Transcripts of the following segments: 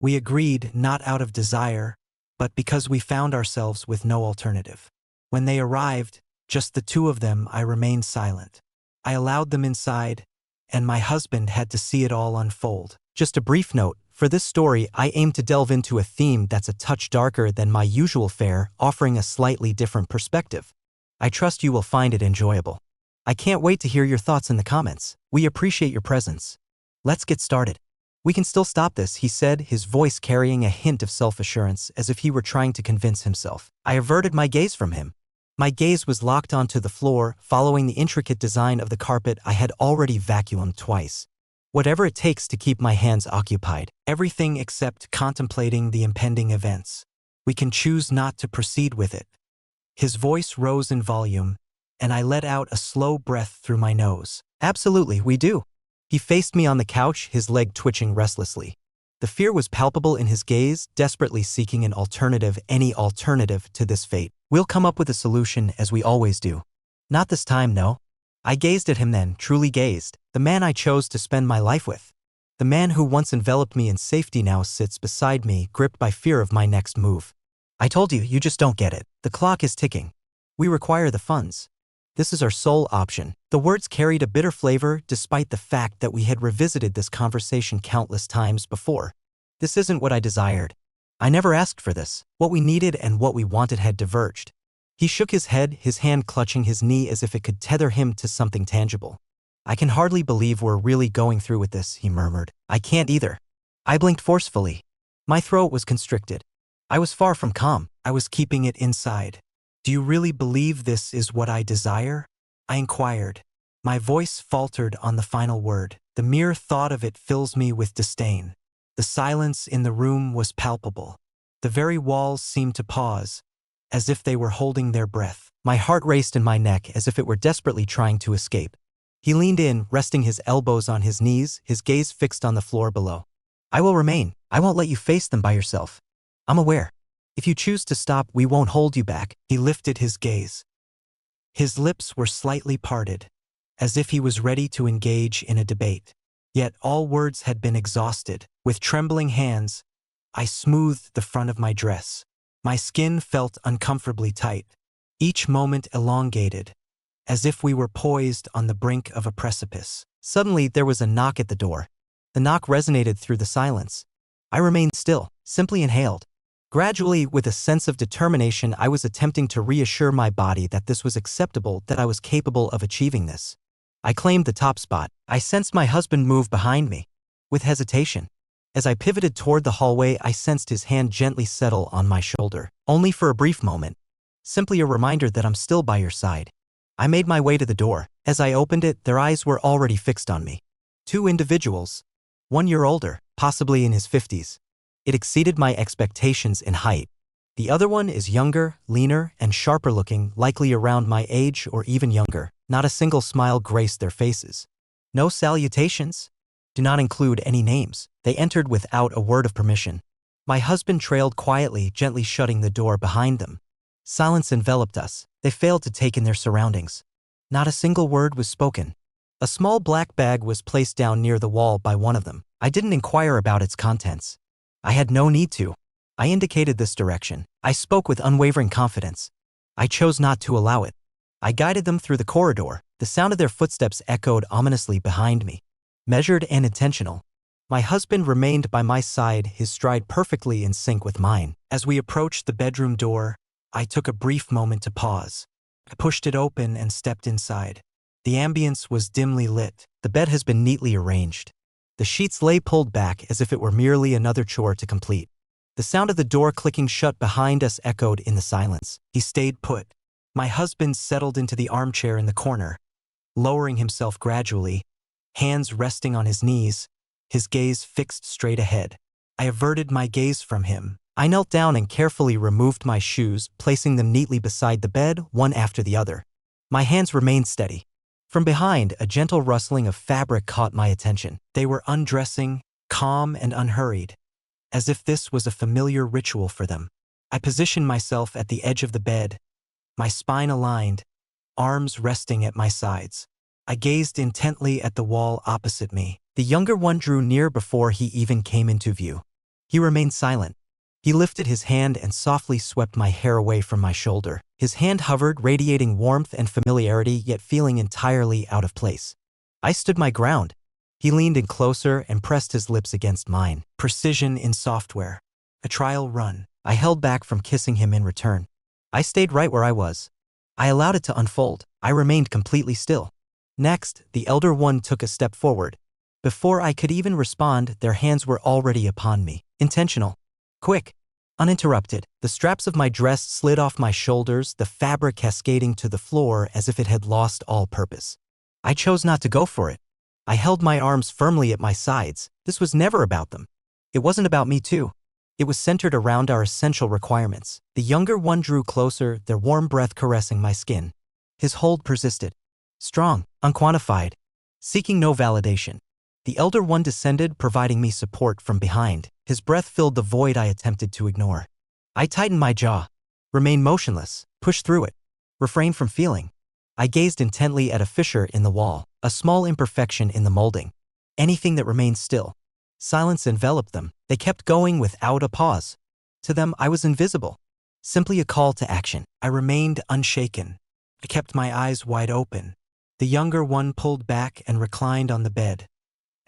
We agreed not out of desire, but because we found ourselves with no alternative. When they arrived, just the two of them, I remained silent. I allowed them inside, and my husband had to see it all unfold. Just a brief note, for this story I aim to delve into a theme that's a touch darker than my usual fare, offering a slightly different perspective. I trust you will find it enjoyable. I can't wait to hear your thoughts in the comments. We appreciate your presence. Let's get started. We can still stop this, he said, his voice carrying a hint of self-assurance as if he were trying to convince himself. I averted my gaze from him. My gaze was locked onto the floor, following the intricate design of the carpet I had already vacuumed twice. Whatever it takes to keep my hands occupied. Everything except contemplating the impending events. We can choose not to proceed with it. His voice rose in volume, and I let out a slow breath through my nose. Absolutely, we do. He faced me on the couch, his leg twitching restlessly. The fear was palpable in his gaze, desperately seeking an alternative, any alternative to this fate. We'll come up with a solution as we always do. Not this time, no. I gazed at him then, truly gazed. The man I chose to spend my life with. The man who once enveloped me in safety now sits beside me, gripped by fear of my next move. I told you, you just don't get it. The clock is ticking. We require the funds. This is our sole option. The words carried a bitter flavor despite the fact that we had revisited this conversation countless times before. This isn't what I desired. I never asked for this. What we needed and what we wanted had diverged. He shook his head, his hand clutching his knee as if it could tether him to something tangible. I can hardly believe we're really going through with this, he murmured. I can't either. I blinked forcefully. My throat was constricted. I was far from calm. I was keeping it inside. Do you really believe this is what I desire? I inquired. My voice faltered on the final word. The mere thought of it fills me with disdain. The silence in the room was palpable. The very walls seemed to pause, as if they were holding their breath. My heart raced in my neck as if it were desperately trying to escape. He leaned in, resting his elbows on his knees, his gaze fixed on the floor below. I will remain. I won't let you face them by yourself. I'm aware. If you choose to stop, we won't hold you back. He lifted his gaze. His lips were slightly parted, as if he was ready to engage in a debate. Yet all words had been exhausted. With trembling hands, I smoothed the front of my dress. My skin felt uncomfortably tight, each moment elongated, as if we were poised on the brink of a precipice. Suddenly, there was a knock at the door. The knock resonated through the silence. I remained still, simply inhaled. Gradually, with a sense of determination, I was attempting to reassure my body that this was acceptable, that I was capable of achieving this. I claimed the top spot. I sensed my husband move behind me, with hesitation. As I pivoted toward the hallway, I sensed his hand gently settle on my shoulder. Only for a brief moment. Simply a reminder that I'm still by your side. I made my way to the door. As I opened it, their eyes were already fixed on me. Two individuals. 1 year older, possibly in his 50s. It exceeded my expectations in height. The other one is younger, leaner, and sharper looking, likely around my age or even younger. Not a single smile graced their faces. No salutations. Do not include any names. They entered without a word of permission. My husband trailed quietly, gently shutting the door behind them. Silence enveloped us. They failed to take in their surroundings. Not a single word was spoken. A small black bag was placed down near the wall by one of them. I didn't inquire about its contents. I had no need to. I indicated this direction. I spoke with unwavering confidence. I chose not to allow it. I guided them through the corridor. The sound of their footsteps echoed ominously behind me. Measured and intentional. My husband remained by my side, his stride perfectly in sync with mine. As we approached the bedroom door, I took a brief moment to pause. I pushed it open and stepped inside. The ambience was dimly lit. The bed has been neatly arranged. The sheets lay pulled back as if it were merely another chore to complete. The sound of the door clicking shut behind us echoed in the silence. He stayed put. My husband settled into the armchair in the corner, lowering himself gradually, hands resting on his knees, his gaze fixed straight ahead. I averted my gaze from him. I knelt down and carefully removed my shoes, placing them neatly beside the bed, one after the other. My hands remained steady. From behind, a gentle rustling of fabric caught my attention. They were undressing, calm and unhurried, as if this was a familiar ritual for them. I positioned myself at the edge of the bed, my spine aligned, arms resting at my sides. I gazed intently at the wall opposite me. The younger one drew near before he even came into view. He remained silent. He lifted his hand and softly swept my hair away from my shoulder. His hand hovered, radiating warmth and familiarity, yet feeling entirely out of place. I stood my ground. He leaned in closer and pressed his lips against mine. Precision in software. A trial run. I held back from kissing him in return. I stayed right where I was. I allowed it to unfold. I remained completely still. Next, the elder one took a step forward. Before I could even respond, their hands were already upon me. Intentional. Quick. Uninterrupted. The straps of my dress slid off my shoulders, the fabric cascading to the floor as if it had lost all purpose. I chose not to go for it. I held my arms firmly at my sides. This was never about them. It wasn't about me too. It was centered around our essential requirements. The younger one drew closer, their warm breath caressing my skin. His hold persisted. Strong, unquantified, seeking no validation. The elder one descended, providing me support from behind. His breath filled the void I attempted to ignore. I tightened my jaw, remained motionless, pushed through it, refrained from feeling. I gazed intently at a fissure in the wall, a small imperfection in the molding. Anything that remained still. Silence enveloped them. They kept going without a pause. To them, I was invisible, simply a call to action. I remained unshaken. I kept my eyes wide open. The younger one pulled back and reclined on the bed,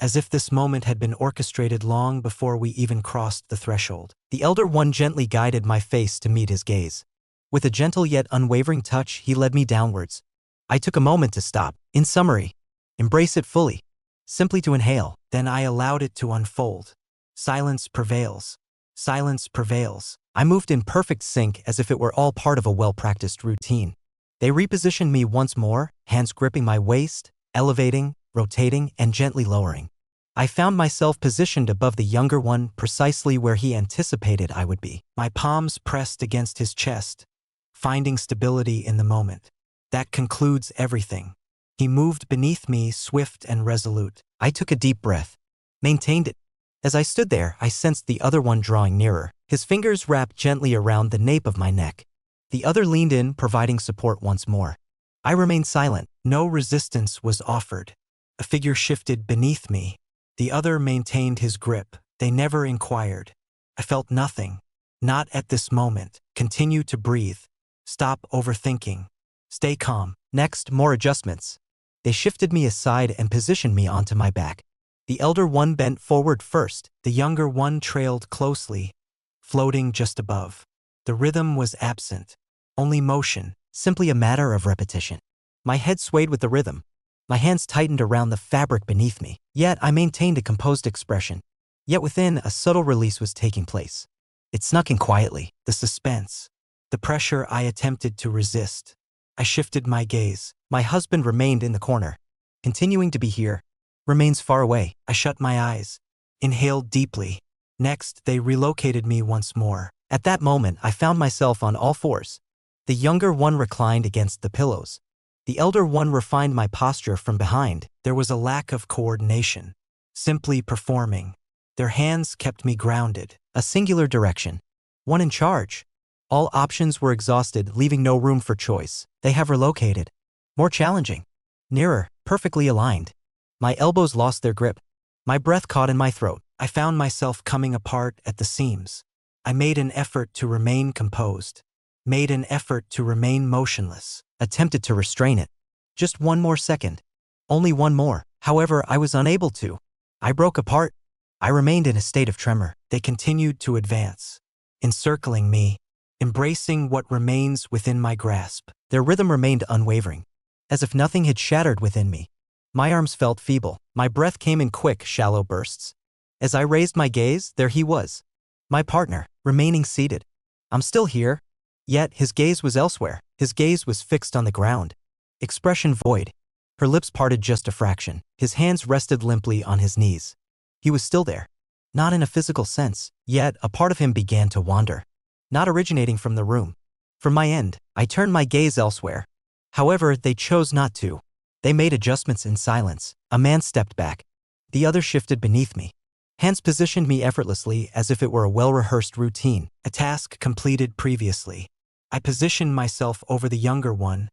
as if this moment had been orchestrated long before we even crossed the threshold. The elder one gently guided my face to meet his gaze. With a gentle yet unwavering touch, he led me downwards. I took a moment to stop. In summary, embrace it fully, simply to inhale. Then I allowed it to unfold. Silence prevails. Silence prevails. I moved in perfect sync, as if it were all part of a well-practiced routine. They repositioned me once more, hands gripping my waist, elevating, rotating, and gently lowering. I found myself positioned above the younger one, precisely where he anticipated I would be. My palms pressed against his chest, finding stability in the moment. That concludes everything. He moved beneath me, swift and resolute. I took a deep breath, maintained it. As I stood there, I sensed the other one drawing nearer. His fingers wrapped gently around the nape of my neck. The other leaned in, providing support once more. I remained silent. No resistance was offered. A figure shifted beneath me. The other maintained his grip. They never inquired. I felt nothing. Not at this moment. Continue to breathe. Stop overthinking. Stay calm. Next, more adjustments. They shifted me aside and positioned me onto my back. The elder one bent forward first. The younger one trailed closely, floating just above. The rhythm was absent. Only motion, simply a matter of repetition. My head swayed with the rhythm. My hands tightened around the fabric beneath me. Yet I maintained a composed expression. Yet within, a subtle release was taking place. It snuck in quietly. The suspense. The pressure I attempted to resist. I shifted my gaze. My husband remained in the corner. Continuing to be here. Remains far away. I shut my eyes. Inhaled deeply. Next, they relocated me once more. At that moment, I found myself on all fours. The younger one reclined against the pillows. The elder one refined my posture from behind. There was a lack of coordination. Simply performing. Their hands kept me grounded. A singular direction. One in charge. All options were exhausted, leaving no room for choice. They have relocated. More challenging. Nearer, perfectly aligned. My elbows lost their grip. My breath caught in my throat. I found myself coming apart at the seams. I made an effort to remain composed. Made an effort to remain motionless. Attempted to restrain it. Just one more second. Only one more. However, I was unable to. I broke apart. I remained in a state of tremor. They continued to advance, encircling me, embracing what remains within my grasp. Their rhythm remained unwavering, as if nothing had shattered within me. My arms felt feeble. My breath came in quick, shallow bursts. As I raised my gaze, there he was, my partner, remaining seated. I'm still here. Yet his gaze was elsewhere. His gaze was fixed on the ground. Expression void. Her lips parted just a fraction. His hands rested limply on his knees. He was still there. Not in a physical sense. Yet a part of him began to wander. Not originating from the room. From my end, I turned my gaze elsewhere. However, they chose not to. They made adjustments in silence. A man stepped back. The other shifted beneath me. Hands positioned me effortlessly, as if it were a well-rehearsed routine, a task completed previously. I positioned myself over the younger one,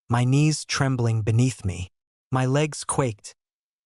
my knees trembling beneath me. My legs quaked,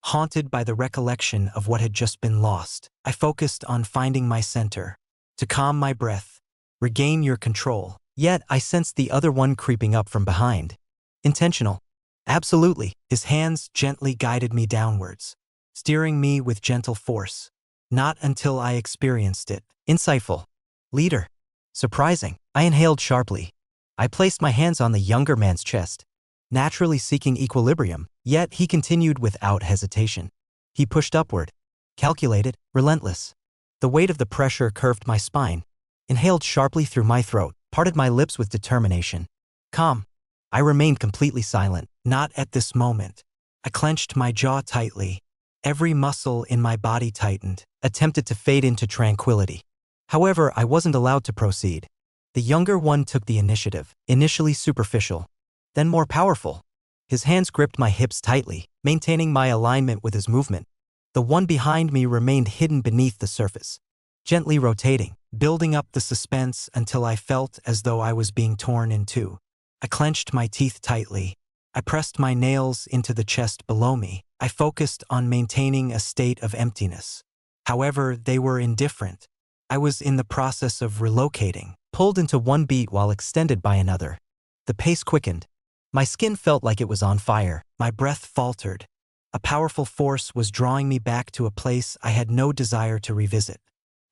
haunted by the recollection of what had just been lost. I focused on finding my center, to calm my breath, regain your control. Yet I sensed the other one creeping up from behind. Intentional. Absolutely. His hands gently guided me downwards, steering me with gentle force. Not until I experienced it. Insightful. Leader. Surprising. I inhaled sharply. I placed my hands on the younger man's chest, naturally seeking equilibrium, yet he continued without hesitation. He pushed upward, calculated, relentless. The weight of the pressure curved my spine, inhaled sharply through my throat, parted my lips with determination. Calm. I remained completely silent. Not at this moment. I clenched my jaw tightly. Every muscle in my body tightened, attempted to fade into tranquility. However, I wasn't allowed to proceed. The younger one took the initiative, initially superficial, then more powerful. His hands gripped my hips tightly, maintaining my alignment with his movement. The one behind me remained hidden beneath the surface, gently rotating, building up the suspense until I felt as though I was being torn in two. I clenched my teeth tightly. I pressed my nails into the chest below me. I focused on maintaining a state of emptiness. However, they were indifferent. I was in the process of relocating, pulled into one beat while extended by another. The pace quickened. My skin felt like it was on fire. My breath faltered. A powerful force was drawing me back to a place I had no desire to revisit.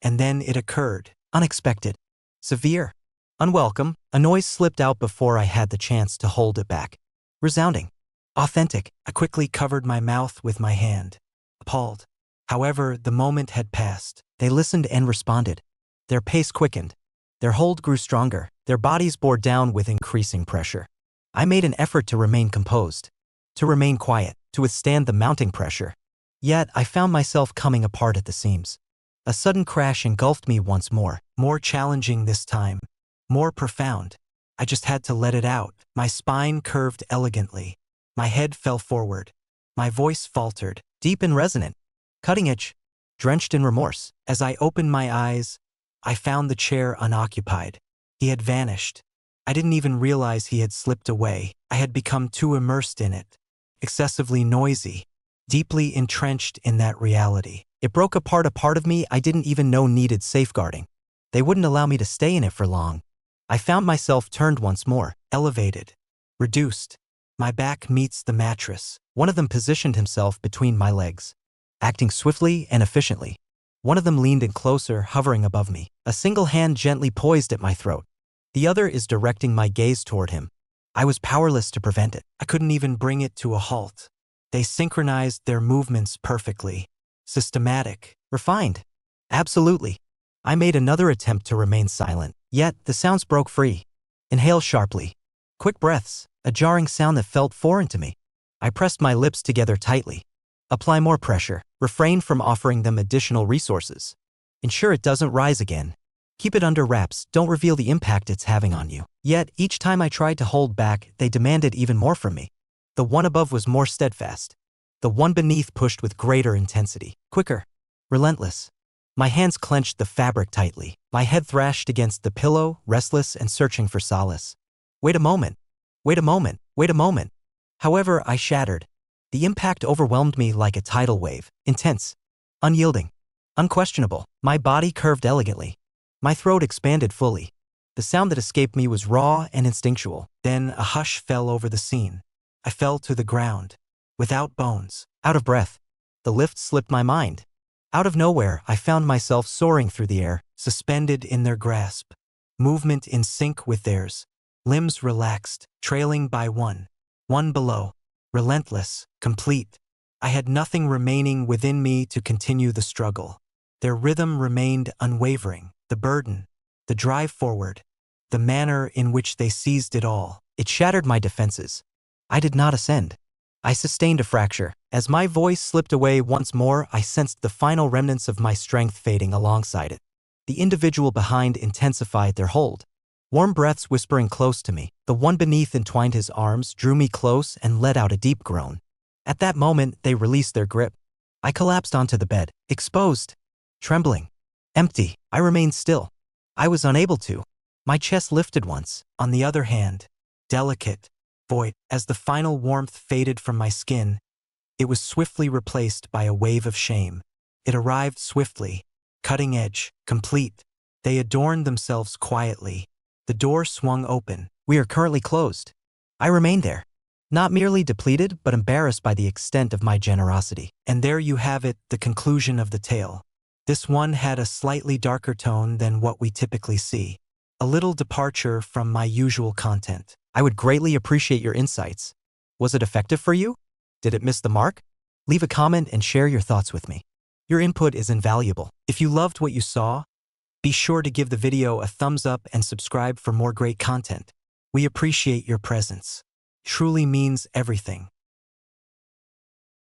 And then it occurred. Unexpected. Severe. Unwelcome. A noise slipped out before I had the chance to hold it back. Resounding. Authentic. I quickly covered my mouth with my hand. Appalled. However, the moment had passed. They listened and responded. Their pace quickened. Their hold grew stronger. Their bodies bore down with increasing pressure. I made an effort to remain composed, to remain quiet, to withstand the mounting pressure. Yet I found myself coming apart at the seams. A sudden crash engulfed me once more challenging this time, more profound. I just had to let it out. My spine curved elegantly. My head fell forward. My voice faltered, deep and resonant, cutting edge, drenched in remorse. As I opened my eyes, I found the chair unoccupied. He had vanished. I didn't even realize he had slipped away. I had become too immersed in it, excessively noisy, deeply entrenched in that reality. It broke apart a part of me I didn't even know needed safeguarding. They wouldn't allow me to stay in it for long. I found myself turned once more, elevated, reduced. My back meets the mattress. One of them positioned himself between my legs, acting swiftly and efficiently. One of them leaned in closer, hovering above me, a single hand gently poised at my throat. The other is directing my gaze toward him. I was powerless to prevent it. I couldn't even bring it to a halt. They synchronized their movements perfectly. Systematic. Refined. Absolutely. I made another attempt to remain silent, yet the sounds broke free. Inhale sharply. Quick breaths, a jarring sound that felt foreign to me. I pressed my lips together tightly. Apply more pressure. Refrain from offering them additional resources. Ensure it doesn't rise again. Keep it under wraps, don't reveal the impact it's having on you. Yet, each time I tried to hold back, they demanded even more from me. The one above was more steadfast. The one beneath pushed with greater intensity. Quicker. Relentless. My hands clenched the fabric tightly. My head thrashed against the pillow, restless and searching for solace. Wait a moment. Wait a moment. Wait a moment. However, I shattered. The impact overwhelmed me like a tidal wave. Intense. Unyielding. Unquestionable. My body curved elegantly. My throat expanded fully. The sound that escaped me was raw and instinctual. Then a hush fell over the scene. I fell to the ground, without bones, out of breath. The lift slipped my mind. Out of nowhere, I found myself soaring through the air, suspended in their grasp, movement in sync with theirs, limbs relaxed, trailing by one below, relentless, complete. I had nothing remaining within me to continue the struggle. Their rhythm remained unwavering. The burden, the drive forward, the manner in which they seized it all. It shattered my defenses. I did not ascend. I sustained a fracture. As my voice slipped away once more, I sensed the final remnants of my strength fading alongside it. The individual behind intensified their hold. Warm breaths whispering close to me. The one beneath entwined his arms, drew me close, and let out a deep groan. At that moment, they released their grip. I collapsed onto the bed, exposed, trembling. Empty. I remained still. I was unable to. My chest lifted once. On the other hand, delicate, void. As the final warmth faded from my skin, It was swiftly replaced by a wave of shame. It arrived swiftly, cutting edge, complete. They adorned themselves quietly. The door swung open. "We are currently closed." I remained there, not merely depleted, but embarrassed by the extent of my generosity. And there you have it, the conclusion of the tale. This one had a slightly darker tone than what we typically see. A little departure from my usual content. I would greatly appreciate your insights. Was it effective for you? Did it miss the mark? Leave a comment and share your thoughts with me. Your input is invaluable. If you loved what you saw, be sure to give the video a thumbs up and subscribe for more great content. We appreciate your presence. Truly means everything.